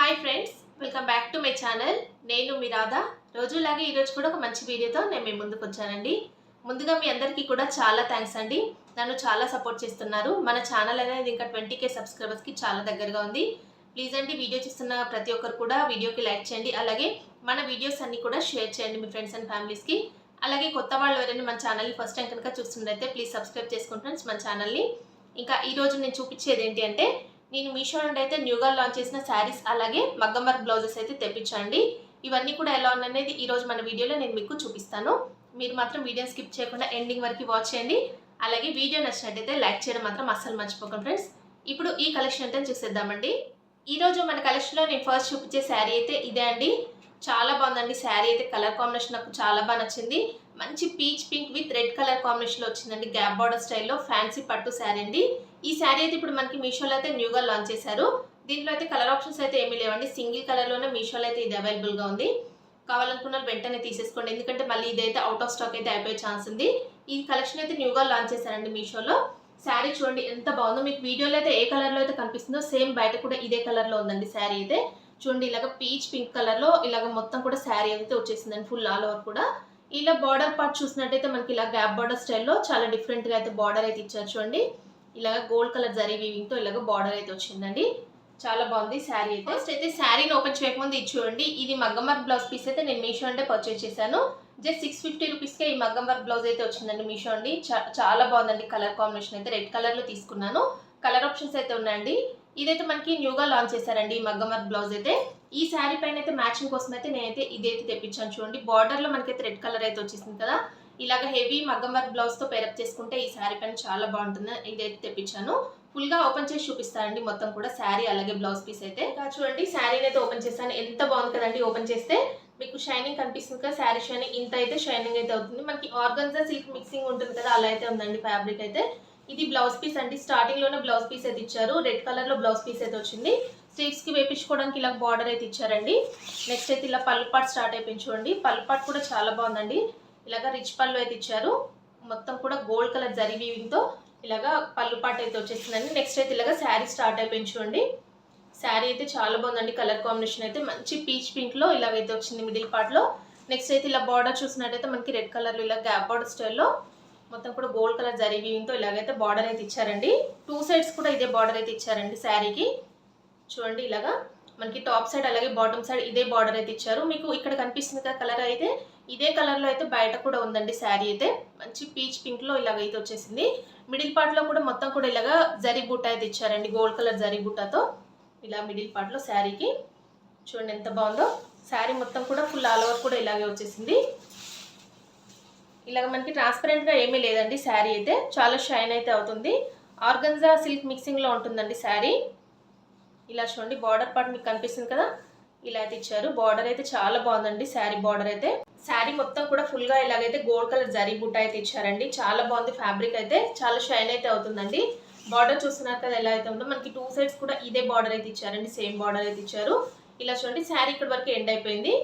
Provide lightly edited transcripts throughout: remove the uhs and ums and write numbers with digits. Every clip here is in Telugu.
Hi friends, welcome back to my channel. నేను మీ రాధా. రోజులాగే ఈరోజు కూడా ఒక మంచి వీడియోతో నేను మీ ముందుకు వచ్చానండి. ముందుగా మీ అందరికీ కూడా చాలా థ్యాంక్స్ అండి. నన్ను చాలా సపోర్ట్ చేస్తున్నారు. మన ఛానల్ అనేది ఇంకా 20K సబ్స్క్రైబర్స్కి చాలా దగ్గరగా ఉంది. ప్లీజ్ అండి, వీడియో చూస్తున్న ప్రతి ఒక్కరు కూడా వీడియోకి లైక్ చేయండి. అలాగే మన వీడియోస్ అన్ని కూడా షేర్ చేయండి మీ ఫ్రెండ్స్ అండ్ ఫ్యామిలీస్కి. అలాగే కొత్త వాళ్ళు ఎవరైనా మన ఛానల్ని ఫస్ట్ టైం కనుక చూస్తున్నట్లయితే ప్లీజ్ సబ్స్క్రైబ్ చేసుకోండి ఫ్రెండ్స్ మన ఛానల్ని. ఇంకా ఈరోజు నేను చూపించేది ఏంటి అంటే, నేను మీషో నుండి అయితే న్యూగా లాంచ్ చేసిన శారీస్ అలాగే మగ్గం వర్క్ బ్లౌజెస్ అయితే తెప్పించండి. ఇవన్నీ కూడా ఎలా ఉన్నది ఈరోజు మన వీడియోలో నేను మీకు చూపిస్తాను. మీరు మాత్రం వీడియోని స్కిప్ చేయకుండా ఎండింగ్ వరకు వాచ్ చేయండి. అలాగే వీడియో నచ్చినట్టయితే లైక్ చేయడం మాత్రం అస్సలు మర్చిపోకండి ఫ్రెండ్స్. ఇప్పుడు ఈ కలెక్షన్ అంటే చూసేద్దామండి. ఈరోజు మన కలెక్షన్లో నేను ఫస్ట్ చూపించే శారీ అయితే ఇదే అండి. చాలా బాగుందండి శారీ అయితే. కలర్ కాంబినేషన్ నాకు చాలా బాగా నచ్చింది. మంచి peach pink with red colour కాంబినేషన్లో వచ్చిందండి. గ్యాప్ బార్డర్ స్టైల్లో ఫ్యాన్సీ పట్టు శారీ అండి. ఈ శారీ అయితే ఇప్పుడు మనకి మీషోలో అయితే న్యూగా లాంచ్ చేశారు. దీంట్లో అయితే కలర్ ఆప్షన్స్ అయితే ఏమీ లేవండి. సింగిల్ కలర్లోనే మీషోలో అయితే ఇది అవైలబుల్గా ఉంది. కావాలనుకున్న వెంటనే తీసేసుకోండి, ఎందుకంటే మళ్ళీ ఇదైతే అవుట్ ఆఫ్ స్టాక్ అయితే అయిపోయే ఛాన్స్ ఉంది. ఈ కలెక్షన్ అయితే న్యూగా లాంచ్ చేశారండి మీషోలో. శారీ చూడండి ఎంత బాగుందో. మీకు వీడియోలో అయితే ఏ కలర్లో అయితే కనిపిస్తుందో సేమ్ బయట కూడా ఇదే కలర్లో ఉందండి శారీ అయితే. చూడండి ఇలాగ పీచ్ పింక్ కలర్లో ఇలాగ మొత్తం కూడా శారీ అయితే వచ్చేసిందండి ఫుల్ ఆల్ ఓవర్ కూడా. ఇలా బార్డర్ పార్ట్ చూసినట్టయితే మనకి ఇలా గ్యాప్ బార్డర్ స్టైల్లో చాలా డిఫరెంట్గా అయితే బార్డర్ అయితే ఇచ్చారు చూడండి. ఇలాగ గోల్డ్ కలర్ జరీ వీవింగ్తో ఇలాగ బార్డర్ అయితే వచ్చిందండి. చాలా బాగుంది శారీ అయితే. ఫస్ట్ అయితే శారీని ఓపెన్ చేయకముందు ఇది చూడండి. ఇది మగ్గం వర్క్ బ్లౌజ్ పీస్ అయితే నేను మీషో అంటే పర్చేస్ చేశాను. జస్ట్ 650 రూపీస్కే ఈ మగ్గం వర్క్ బ్లౌజ్ అయితే వచ్చిందండి మీషో అండి. చాలా బాగుందండి. కలర్ కాంబినేషన్ అయితే రెడ్ కలర్లో తీసుకున్నాను. కలర్ ఆప్షన్స్ అయితే ఉన్నాయండి. ఇదైతే మనకి న్యూగా లాంచ్ చేశారండి ఈ మగ్గం వర్క్ బ్లౌజ్ అయితే. ఈ శారీ పైన అయితే మ్యాచింగ్ కోసం అయితే నేనైతే ఇదైతే తెప్పించాను చూడండి. బార్డర్లో మనకైతే రెడ్ కలర్ అయితే వచ్చేసింది కదా. ఇలాగ హెవీ మగ్గం వర్క్ బ్లౌజ్తో పేరప్ చేసుకుంటే ఈ శారీ పైన చాలా బాగుంటుంది. ఇదైతే తెప్పించాను. ఫుల్గా ఓపెన్ చేసి చూపిస్తానండి మొత్తం కూడా శారీ అలాగే బ్లౌజ్ పీస్ అయితే. ఇంకా చూడండి శారీని అయితే ఓపెన్ చేస్తాను. ఎంత బాగుంది కదండి. ఓపెన్ చేస్తే మీకు షైనింగ్ కనిపిస్తుంది కదా. శారీ షైనింగ్ ఇంత అయితే షైనింగ్ అయితే అవుతుంది. మనకి ఆర్గన్జా సిల్క్ మిక్సింగ్ ఉంటుంది కదా, అలా అయితే ఉందండి ఫ్యాబ్రిక్ అయితే. ఇది బ్లౌజ్ పీస్ అండి. స్టార్టింగ్ లోనే బ్లౌజ్ పీస్ అయితే ఇచ్చారు. రెడ్ కలర్ లో బ్లౌజ్ పీస్ అయితే వచ్చింది. స్లీవ్స్ కి వేపించుకోవడానికి ఇలా బార్డర్ అయితే ఇచ్చారండి. నెక్స్ట్ అయితే ఇలా పళ్ళు పాట్ స్టార్ట్ అయిపోయింది చూడండి. పళ్ళు పాట్ కూడా చాలా బాగుందండి. ఇలాగా రిచ్ పళ్ళు అయితే ఇచ్చారు. మొత్తం కూడా గోల్డ్ కలర్ జరీ వీవింగ్ తో ఇలాగా పళ్ళు పాట్ అయితే వచ్చేసిందండి. నెక్స్ట్ అయితే ఇలాగా శారీ స్టార్ట్ అయిపోయింది చూడండి. శారీ అయితే చాలా బాగుందండి. కలర్ కాంబినేషన్ అయితే మంచి పీచ్ పింక్ లో ఇలాగైతే వచ్చింది మిడిల్ పార్ట్ లో. నెక్స్ట్ అయితే ఇలా బార్డర్ చూసినట్టయితే మనకి రెడ్ కలర్ లో ఇలా గ్యాప్ బార్డర్ స్టైల్లో మొత్తం కూడా గోల్డ్ కలర్ జరీ వీవింగ్ తో ఇలాగైతే బార్డర్ అయితే ఇచ్చారండి. టూ సైడ్స్ కూడా ఇదే బార్డర్ అయితే ఇచ్చారండి శారీకి. చూడండి ఇలాగా మనకి టాప్ సైడ్ అలాగే బాటమ్ సైడ్ ఇదే బార్డర్ అయితే ఇచ్చారు. మీకు ఇక్కడ కనిపిస్తుంది కదా కలర్ అయితే ఇదే కలర్ లో అయితే బయట కూడా ఉందండి శారీ అయితే. మంచి పీచ్ పింక్ లో ఇలాగైతే వచ్చేసింది. మిడిల్ పార్ట్ లో కూడా మొత్తం కూడా ఇలాగా జరీ బుట్ట అయితే ఇచ్చారండి. గోల్డ్ కలర్ జరీ బుట్టతో ఇలా మిడిల్ పార్ట్ లో శారీకి. చూడండి ఎంత బాగుందో. శారీ మొత్తం కూడా ఫుల్ ఆల్ ఓవర్ కూడా ఇలాగే వచ్చేసింది. ఇలాగ మనకి ట్రాన్స్పరెంట్గా ఏమీ లేదండి. శారీ అయితే చాలా షైన్ అయితే అవుతుంది. ఆర్గన్జా సిల్క్ మిక్సింగ్లో ఉంటుందండి శారీ. ఇలా చూడండి బార్డర్ పార్ట్ మీకు కనిపిస్తుంది కదా, ఇలా అయితే ఇచ్చారు. బార్డర్ అయితే చాలా బాగుందండి శారీ బార్డర్ అయితే. శారీ మొత్తం కూడా ఫుల్గా ఇలాగైతే గోల్డ్ కలర్ జరీ బుట్ట అయితే ఇచ్చారండి. చాలా బాగుంది. ఫ్యాబ్రిక్ అయితే చాలా షైన్ అయితే అవుతుందండి. బార్డర్ చూస్తున్నారు కదా ఎలా అయితే ఉందో. మనకి టూ సైడ్స్ కూడా ఇదే బార్డర్ అయితే ఇచ్చారండి. సేమ్ బార్డర్ అయితే ఇచ్చారు. ఇలా చూడండి శారీ ఇక్కడ వరకు ఎండ్ అయిపోయింది.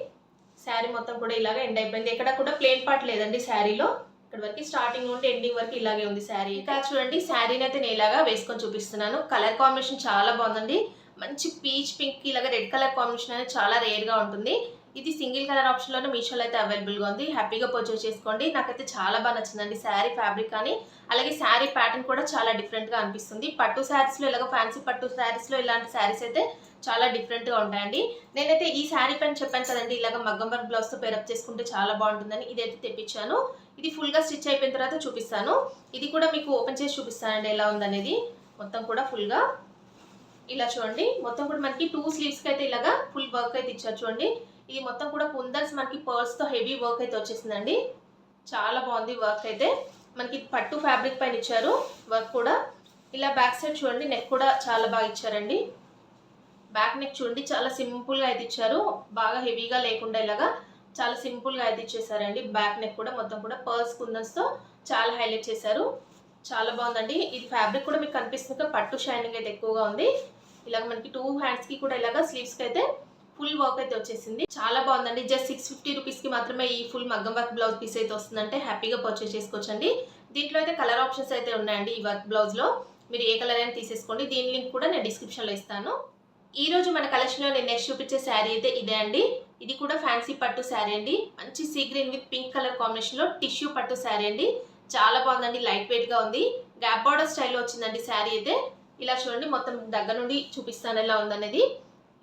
శారీ మొత్తం కూడా ఇలాగ ఎండ్ అయిపోయింది. ఎక్కడ కూడా ప్లేన్ పార్ట్ లేదండి శారీలో. ఇక్కడ వరకు స్టార్టింగ్ నుండి ఎండింగ్ వరకు ఇలాగే ఉంది శారీ. ఇంకా చూడండి శారీని అయితే నేను ఇలాగా వేసుకొని చూపిస్తున్నాను. కలర్ కాంబినేషన్ చాలా బాగుందండి. మంచి పీచ్ పింక్ ఇలాగ రెడ్ కలర్ కాంబినేషన్ అనేది చాలా రేర్గా ఉంటుంది. ఇది సింగిల్ కలర్ ఆప్షన్లోనే మీషోలో అయితే అవైలబుల్గా ఉంది. హ్యాపీగా పర్చేస్ చేసుకోండి. నాకైతే చాలా బాగా నచ్చిందండి శారీ ఫ్యాబ్రిక్ కానీ అలాగే శారీ ప్యాటర్న్ కూడా చాలా డిఫరెంట్గా అనిపిస్తుంది. పట్టు శారీస్లో ఇలాగ ఫ్యాన్సీ పట్టు శారీస్లో ఇలాంటి శారీస్ అయితే చాలా డిఫరెంట్గా ఉంటాయండి. నేనైతే ఈ శారీ పైన చెప్పాను కదండి ఇలాగ మగ్గం వర్క్ బ్లౌజ్తో పేరప్ చేసుకుంటే చాలా బాగుంటుందని ఇదైతే తెప్పించాను. ఇది ఫుల్గా స్టిచ్ అయిపోయిన తర్వాత చూపిస్తాను. ఇది కూడా మీకు ఓపెన్ చేసి చూపిస్తానండి ఎలా ఉందనేది. మొత్తం కూడా ఫుల్గా ఇలా చూడండి. మొత్తం కూడా మనకి టూ స్లీవ్స్కి అయితే ఇలాగా ఫుల్ వర్క్ అయితే ఇచ్చారు చూడండి. ఇది మొత్తం కూడా కుందన్స్ మనకి పర్ల్స్తో హెవీ వర్క్ అయితే వచ్చేసిందండి. చాలా బాగుంది వర్క్ అయితే. మనకి పట్టు ఫ్యాబ్రిక్ పైన ఇచ్చారు వర్క్ కూడా. ఇలా బ్యాక్ సైడ్ చూడండి నెక్ కూడా చాలా బాగా ఇచ్చారండి. బ్యాక్ నెక్ చూడండి చాలా సింపుల్గా అయితే ఇచ్చారు. బాగా హెవీగా లేకుండా ఇలాగా చాలా సింపుల్గా అయితే ఇచ్చేసారండి. బ్యాక్ నెక్ కూడా మొత్తం కూడా పర్ల్స్ కుందన్స్తో చాలా హైలైట్ చేశారు. చాలా బాగుందండి. ఇది ఫ్యాబ్రిక్ కూడా మీకు కనిపిస్తుంది పట్టు షైనింగ్ అయితే ఎక్కువగా ఉంది. ఇలాగ మనకి టూ హ్యాండ్స్కి కూడా ఇలాగా స్లీవ్స్కి అయితే ఫుల్ వర్క్ అయితే వచ్చేసింది. చాలా బాగుందండి. జస్ట్ 650 రూపీస్కి మాత్రమే ఈ ఫుల్ మగ్గం వర్క్ బ్లౌజ్ పీస్ అయితే వస్తుందంటే హ్యాపీగా పర్చేస్ చేసుకోవచ్చండి. దీంట్లో అయితే కలర్ ఆప్షన్స్ అయితే ఉన్నాయండి. ఈ వర్క్ బ్లౌజ్లో మీరు ఏ కలర్ అయినా తీసేసుకోండి. దీని లింక్ కూడా నేను డిస్క్రిప్షన్లో ఇస్తాను. ఈ రోజు మన కలెక్షన్లో నేను నెక్స్ట్ చూపించే శారీ అయితే ఇదే అండి. ఇది కూడా ఫ్యాన్సీ పట్టు శారీ అండి. మంచి sea green with pink colour కాంబినేషన్లో టిష్యూ పట్టు శారీ అండి. చాలా బాగుందండి, లైట్ వెయిట్గా ఉంది. గ్యాప్ బార్డర్ స్టైల్లో వచ్చిందండి శారీ అయితే. ఇలా చూడండి, మొత్తం దగ్గర నుండి చూపిస్తాను ఎలా ఉందనేది.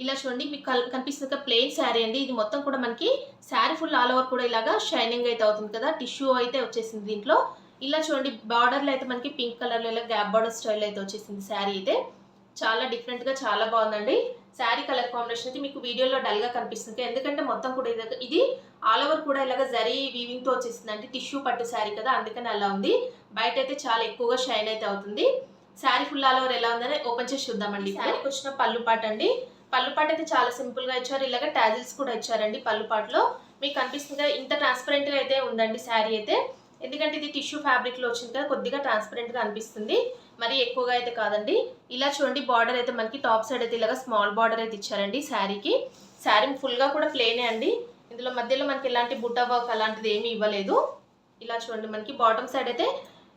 ఇలా చూడండి, మీకు కనిపిస్తుంది ప్లెయిన్ శారీ అండి. ఇది మొత్తం కూడా మనకి శారీ ఫుల్ ఆల్ ఓవర్ కూడా ఇలాగా షైనింగ్ అయితే అవుతుంది కదా, టిష్యూ అయితే వచ్చేసింది దీంట్లో. ఇలా చూడండి, బార్డర్లో అయితే మనకి పింక్ కలర్లో ఇలా గ్యాప్ బార్డర్ స్టైల్ అయితే వచ్చేసింది శారీ అయితే. చాలా డిఫరెంట్గా చాలా బాగుందండి. శారీ కలర్ కాంబినేషన్ అయితే మీకు వీడియోలో డల్గా కనిపిస్తుంది, ఎందుకంటే మొత్తం కూడా ఇది ఆల్ ఓవర్ కూడా ఇలాగ జరీ వీవింగ్తో వచ్చేసింది అంటే టిష్యూ పట్టు శారీ కదా, అందుకని అలా ఉంది. బయట అయితే చాలా ఎక్కువగా షైన్ అయితే అవుతుంది. శారీ ఫుల్ ఆల్ ఓవర్ ఎలా ఉందని ఓపెన్ చేసి చూద్దామండి. శారీకి వచ్చిన పళ్ళు పాట అండి. పళ్ళు పాట అయితే చాలా సింపుల్గా ఇచ్చారు, ఇలాగ టాజిల్స్ కూడా ఇచ్చారండి పళ్ళు పాటలో. మీకు కనిపిస్తుంది కదా, ఇంత ట్రాన్స్పరెంట్గా అయితే ఉందండి శారీ అయితే. ఎందుకంటే ఇది టిష్యూ ఫ్యాబ్రిక్లో వచ్చింది కదా, కొద్దిగా ట్రాన్స్పరెంట్గా అనిపిస్తుంది, మరి ఎక్కువగా అయితే కాదండి. ఇలా చూడండి, బార్డర్ అయితే మనకి టాప్ సైడ్ అయితే ఇలాగ స్మాల్ బార్డర్ అయితే ఇచ్చారండి శారీకి. శారీ ఫుల్గా కూడా ప్లేనే అండి. ఇందులో మధ్యలో మనకి ఎలాంటి బుట్ట వర్క్ అలాంటిది ఏమీ ఇవ్వలేదు. ఇలా చూడండి, మనకి బాటమ్ సైడ్ అయితే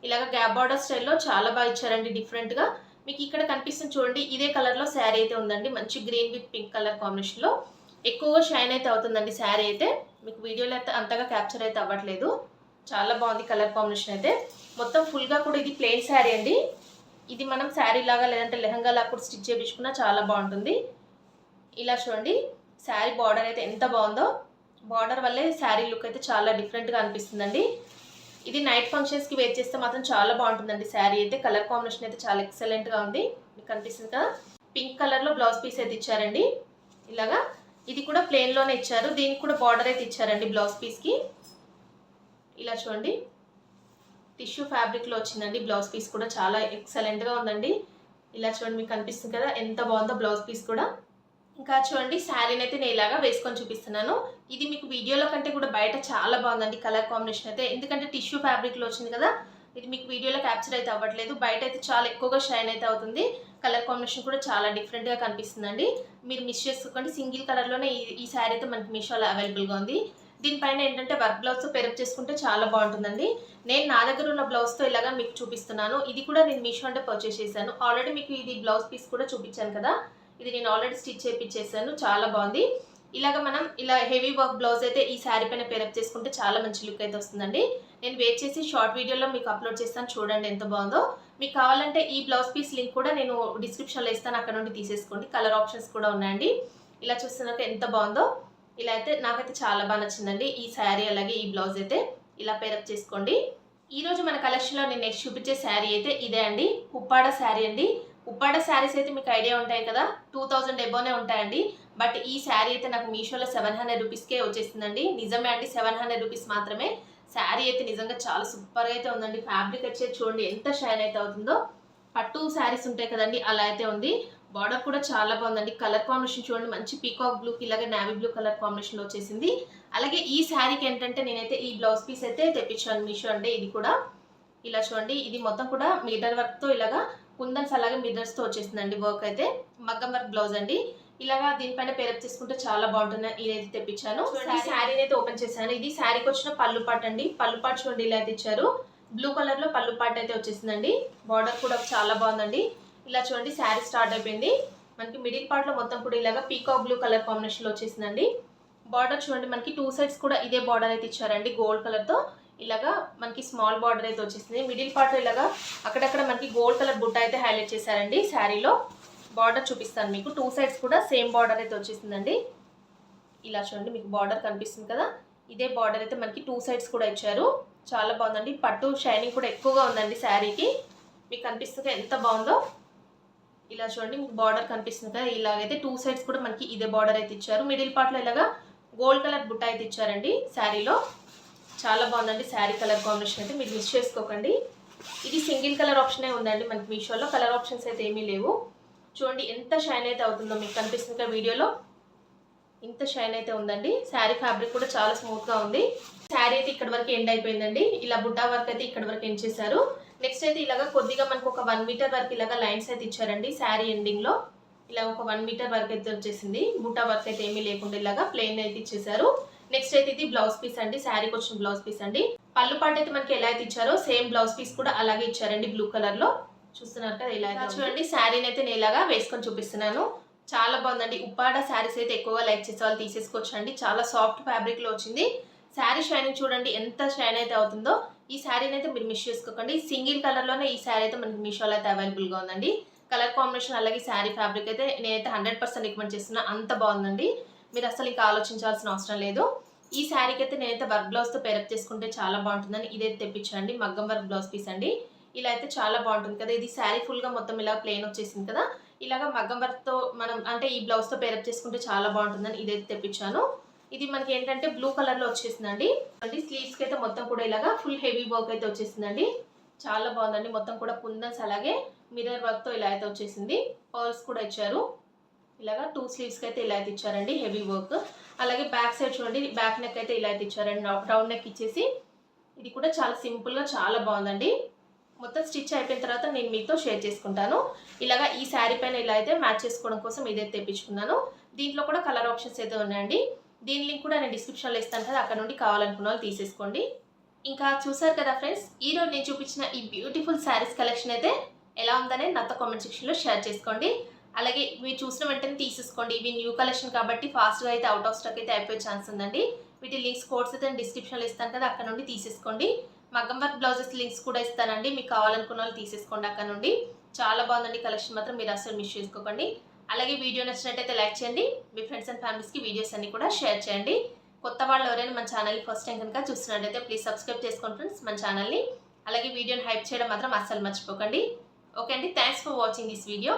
ఇలాగ గ్యాప్ బార్డర్ స్టైల్లో చాలా బాగా ఇచ్చారండి డిఫరెంట్గా. మీకు ఇక్కడ కనిపిస్తుంది చూడండి, ఇదే కలర్లో శారీ అయితే ఉందండి. మంచి గ్రీన్ విత్ పింక్ కలర్ కాంబినేషన్లో ఎక్కువగా షైన్ అయితే అవుతుందండి శారీ అయితే. మీకు వీడియోలో అయితే అంతగా క్యాప్చర్ అయితే అవ్వట్లేదు. చాలా బాగుంది కలర్ కాంబినేషన్ అయితే. మొత్తం ఫుల్గా కూడా ఇది ప్లెయిన్ శారీ అండి. ఇది మనం శారీ లాగా లేదంటే లెహంగా లాగా కూడా స్టిచ్ చేయించుకున్నా చాలా బాగుంటుంది. ఇలా చూడండి, శారీ బార్డర్ అయితే ఎంత బాగుందో. బార్డర్ వల్లే శారీ లుక్ అయితే చాలా డిఫరెంట్గా అనిపిస్తుందండి. ఇది నైట్ ఫంక్షన్స్కి వేర్ చేస్తే మాత్రం చాలా బాగుంటుందండి శారీ అయితే. కలర్ కాంబినేషన్ అయితే చాలా ఎక్సలెంట్గా ఉంది. మీకు కనిపిస్తుంది కదా, పింక్ కలర్లో బ్లౌజ్ పీస్ అయితే ఇచ్చారండి. ఇలాగా ఇది కూడా ప్లెయిన్లోనే ఇచ్చారు, దీనికి కూడా బార్డర్ అయితే ఇచ్చారండి బ్లౌజ్ పీస్కి. ఇలా చూడండి, టిష్యూ ఫ్యాబ్రిక్లో వచ్చిందండి బ్లౌజ్ పీస్ కూడా, చాలా ఎక్సలెంట్గా ఉందండి. ఇలా చూడండి, మీకు కనిపిస్తుంది కదా ఎంత బాగుందో బ్లౌజ్ పీస్ కూడా. ఇంకా చూడండి, శారీని అయితే నేను ఇలాగా వేసుకొని చూపిస్తున్నాను. ఇది మీకు వీడియోలో కంటే కూడా బయట చాలా బాగుందండి కలర్ కాంబినేషన్ అయితే. ఎందుకంటే టిష్యూ ఫ్యాబ్రిక్లో వచ్చింది కదా, ఇది మీకు వీడియోలో క్యాప్చర్ అయితే అవ్వట్లేదు. బయట అయితే చాలా ఎక్కువగా షైన్ అయితే అవుతుంది. కలర్ కాంబినేషన్ కూడా చాలా డిఫరెంట్గా కనిపిస్తుందండి. మీరు మిస్ చేసుకోండి, సింగిల్ కలర్లోనే ఈ శారీ అయితే మనకి మీషోలో అవైలబుల్గా ఉంది. దీనిపైన ఏంటంటే వర్క్ బ్లౌజ్తో పెరప్ చేసుకుంటే చాలా బాగుంటుందండి. నేను నా దగ్గర ఉన్న బ్లౌజ్తో ఇలాగా మీకు చూపిస్తున్నాను. ఇది కూడా నేను మీషో అంటే పర్చేస్ చేశాను. ఆల్రెడీ మీకు ఇది బ్లౌజ్ పీస్ కూడా చూపించాను కదా, ఇది నేను ఆల్రెడీ స్టిచ్ చేయించేసాను, చాలా బాగుంది. ఇలాగ మనం ఇలా హెవీ వర్క్ బ్లౌజ్ అయితే ఈ శారీ పైన పెరప్ చేసుకుంటే చాలా మంచి లుక్ అయితే వస్తుందండి. నేను వెయిట్ చేసి షార్ట్ వీడియోలో మీకు అప్లోడ్ చేస్తాను, చూడండి ఎంత బాగుందో. మీకు కావాలంటే ఈ బ్లౌజ్ పీస్ లింక్ కూడా నేను డిస్క్రిప్షన్లో ఇస్తాను, అక్కడ నుండి తీసేసుకోండి. కలర్ ఆప్షన్స్ కూడా ఉన్నాయండి. ఇలా చూస్తున్నాక ఎంత బాగుందో. ఇలా అయితే నాకైతే చాలా బాగా నచ్చిందండి ఈ శారీ, అలాగే ఈ బ్లౌజ్ అయితే ఇలా పేరప్ చేసుకోండి. ఈరోజు మన కలెక్షన్లో నేను నెక్స్ట్ చూపించే శారీ అయితే ఇదే అండి, ఉప్పాడ శారీ అండి. ఉప్పాడ శారీస్ అయితే మీకు ఐడియా ఉంటాయి కదా, 2000 ఎబోనే ఉంటాయండి. బట్ ఈ శారీ అయితే నాకు మీషోలో 700 రూపీస్కే వచ్చేసిందండి. నిజమే అండి, 700 రూపీస్ మాత్రమే. శారీ అయితే నిజంగా చాలా సూపర్గా అయితే ఉందండి. ఫ్యాబ్రిక్ వచ్చే చూడండి ఎంత షైన్ అయితే అవుతుందో. పట్టు శారీస్ ఉంటాయి కదండి, అలా అయితే ఉంది. బార్డర్ కూడా చాలా బాగుందండి. కలర్ కాంబినేషన్ చూడండి, మంచి పీకాక్ బ్లూకి ఇలాగే నావీ బ్లూ కలర్ కాంబినేషన్లో వచ్చేసింది. అలాగే ఈ శారీకి ఏంటంటే నేనైతే ఈ బ్లౌజ్ పీస్ అయితే తెప్పించాను మీషో అంటే. ఇది కూడా ఇలా చూడండి, ఇది మొత్తం కూడా మిర్రర్ వర్క్తో ఇలాగా కుందన్స్ అలాగే మిర్రర్స్తో వచ్చేసిందండి వర్క్ అయితే. మగ్గం వర్క్ బ్లౌజ్ అండి. ఇలాగా దీనిపైన పేరప్ చేసుకుంటే చాలా బాగుంటుంది. ఇదైతే తెప్పించాను. శారీని అయితే ఓపెన్ చేశాను. ఇది శారీకి వచ్చిన పళ్ళు పాట అండి. పళ్ళు పాట చూడండి ఇలా అయితే ఇచ్చారు. బ్లూ కలర్లో పళ్ళు పాట అయితే వచ్చేసిందండి. బార్డర్ కూడా చాలా బాగుందండి. ఇలా చూడండి, శారీ స్టార్ట్ అయిపోయింది. మనకి మిడిల్ పార్ట్లో మొత్తం కూడా ఇలాగా పీకాక్ బ్లూ కలర్ కాంబినేషన్లో వచ్చేసిందండి. బార్డర్ చూడండి, మనకి 2 సైడ్స్ కూడా ఇదే బార్డర్ అయితే ఇచ్చారండి గోల్డ్ కలర్తో. ఇలాగా మనకి స్మాల్ బార్డర్ అయితే వచ్చేసింది. మిడిల్ పార్ట్లో ఇలాగా అక్కడక్కడ మనకి గోల్డ్ కలర్ బుట్ట అయితే హైలైట్ చేశారండి శారీలో. బార్డర్ చూపిస్తాను మీకు, 2 సైడ్స్ కూడా సేమ్ బార్డర్ అయితే వచ్చేసిందండి. ఇలా చూడండి, మీకు బార్డర్ కనిపిస్తుంది కదా, ఇదే బార్డర్ అయితే మనకి 2 సైడ్స్ కూడా ఇచ్చారు. చాలా బాగుందండి. పట్టు షైనింగ్ కూడా ఎక్కువగా ఉందండి శారీకి. మీకు కనిపిస్తుంది ఎంత బాగుందో. ఇలా చూడండి, మీకు బార్డర్ కనిపిస్తుంది కదా, ఇలాగైతే 2 సైడ్స్ కూడా మనకి ఇదే బార్డర్ అయితే ఇచ్చారు. మిడిల్ పార్ట్లో ఇలాగా గోల్డ్ కలర్ బుట్ట అయితే ఇచ్చారండి శారీలో. చాలా బాగుందండి శారీ కలర్ కాంబినేషన్ అయితే, మీరు మిస్ చేసుకోకండి. ఇది సింగిల్ కలర్ ఆప్షనే ఉందండి మనకి మీషోలో, కలర్ ఆప్షన్స్ అయితే ఏమీ లేవు. చూడండి ఎంత షైన్ అయితే అవుతుందో, మీకు కనిపిస్తుంది కదా వీడియోలో, ఇంత షైన్ అయితే ఉందండి. శారీ ఫ్యాబ్రిక్ కూడా చాలా స్మూత్గా ఉంది. శారీ అయితే ఇక్కడ వరకు ఎండ్ అయిపోయిందండి. ఇలా బుట్టా వర్క్ అయితే ఇక్కడ వరకు ఎండ్ చేశారు. నెక్స్ట్ అయితే ఇలాగా కొద్దిగా మనకు ఒక 1 మీటర్ వరకు ఇలాగా లైన్స్ అయితే ఇచ్చారండి శారీ ఎండింగ్లో. ఇలా ఒక 1 మీటర్ వరకు అయితే వచ్చేసింది. బుట్టా వర్క్ అయితే ఏమీ లేకుండా ఇలాగా ప్లెయిన్ అయితే ఇచ్చేసారు. నెక్స్ట్ అయితే ఇది బ్లౌజ్ పీస్ అండి, శారీకి వచ్చిన బ్లౌజ్ పీస్ అండి. పళ్ళు పాటు అయితే మనకి ఎలా అయితే ఇచ్చారో సేమ్ బ్లౌజ్ పీస్ కూడా అలాగే ఇచ్చారండి బ్లూ కలర్లో. చూస్తున్నారు కదా, ఇలా చూడండి. శారీని అయితే నేను ఇలాగా వేసుకొని చూపిస్తున్నాను. చాలా బాగుందండి. ఉప్పాడ శారీస్ అయితే ఎక్కువగా లైక్ చేసే వాళ్ళు తీసేసుకోవచ్చు అండి. చాలా సాఫ్ట్ ఫ్యాబ్రిక్లో వచ్చింది. శారీ షైనింగ్ చూడండి ఎంత షైన్ అయితే అవుతుందో. ఈ శారీని అయితే మీరు మిస్ చేసుకోకండి. సింగిల్ కలర్లోనే ఈ శారీ అయితే మనకి మీషోలో అయితే అవైలబుల్గా ఉందండి. కలర్ కాంబినేషన్ అలాగే శారీ ఫ్యాబ్రిక్ అయితే నేనైతే 100% రికమెండ్ చేస్తున్నా. అంత బాగుందండి. మీరు అసలు ఇంకా ఆలోచించాల్సిన అవసరం లేదు. ఈ శారీకి అయితే నేనైతే వర్క్ బ్లౌజ్తో పేరప్ చేసుకుంటే చాలా బాగుంటుందని ఇదైతే తెప్పించండి. మగ్గం వర్క్ బ్లౌజ్ పీస్ అండి. ఇలా అయితే చాలా బాగుంటుంది కదా. ఇది శారీ ఫుల్గా మొత్తం ఇలా ప్లెయిన్ వచ్చేసింది కదా. ఇలాగ మగ్గం వర్క్తో మనం అంటే ఈ బ్లౌజ్తో పేరప్ చేసుకుంటే చాలా బాగుంటుందని ఇదైతే తెప్పించాను. ఇది మనకి ఏంటంటే బ్లూ కలర్లో వచ్చేసిందండి. స్లీవ్స్కి అయితే మొత్తం కూడా ఇలాగా ఫుల్ హెవీ వర్క్ అయితే వచ్చేసిందండి. చాలా బాగుందండి. మొత్తం కూడా కుందన్స్ అలాగే మిర్రర్ వర్క్తో ఇలా అయితే వచ్చేసింది. పర్ల్స్ కూడా ఇచ్చారు. ఇలాగా 2 స్లీవ్స్కి అయితే ఇలా అయితే ఇచ్చారండి హెవీ వర్క్. అలాగే బ్యాక్ సైడ్ చూడండి, బ్యాక్ నెక్ అయితే ఇలా అయితే ఇచ్చారండి. రౌండ్ నెక్ ఇచ్చేసి ఇది కూడా చాలా సింపుల్గా చాలా బాగుందండి. మొత్తం స్టిచ్ అయిపోయిన తర్వాత నేను మీతో షేర్ చేసుకుంటాను. ఇలాగా ఈ శారీ పైన ఇలా అయితే మ్యాచ్ చేసుకోవడం కోసం ఇదైతే తెప్పించుకున్నాను. దీంట్లో కూడా కలర్ ఆప్షన్స్ అయితే ఉన్నాయండి. దీని లింక్ కూడా నేను డిస్క్రిప్షన్లో ఇస్తాను కదా, అక్కడ నుండి కావాలనుకున్న వాళ్ళు తీసేసుకోండి. ఇంకా చూసారు కదా ఫ్రెండ్స్, ఈరోజు నేను చూపించిన ఈ బ్యూటిఫుల్ శారీస్ కలెక్షన్ అయితే ఎలా ఉందనే నాతో కామెంట్ సెక్షన్లో షేర్ చేసుకోండి. అలాగే మీరు చూసిన వెంటనే తీసేసుకోండి. ఇవి న్యూ కలెక్షన్ కాబట్టి ఫాస్ట్గా అయితే అవుట్ ఆఫ్ స్టాక్ అయితే అయిపోయే ఛాన్స్ ఉందండి. వీటి లింక్స్ కోడ్స్ అయితే నేను డిస్క్రిప్షన్లో ఇస్తాను కదా, అక్కడ నుండి తీసేసుకోండి. మగ్గం వర్క్ బ్లౌజెస్ లింక్స్ కూడా ఇస్తానండి. మీకు కావాలనుకున్న వాళ్ళు తీసేసుకోండి అక్కడ నుండి. చాలా బాగుందండి కలెక్షన్ మాత్రం, మీరు అసలు మిస్ చేసుకోకండి. అలాగే వీడియో నచ్చినట్టయితే లైక్ చేయండి. మీ ఫ్రెండ్స్ అండ్ ఫ్యామిలీస్కి వీడియోస్ అన్ని కూడా షేర్ చేయండి. కొత్త వాళ్ళు ఎవరైనా మన ఛానల్ని ఫస్ట్ టైం కనుక చూస్తున్నట్టయితే ప్లీజ్ సబ్స్క్రైబ్ చేసుకోండి ఫ్రెండ్స్ మన ఛానల్ని. అలాగే వీడియోని హైప్ చేయడం మాత్రం అస్సలు మర్చిపోకండి. ఓకే అండి, thanks for watching this video.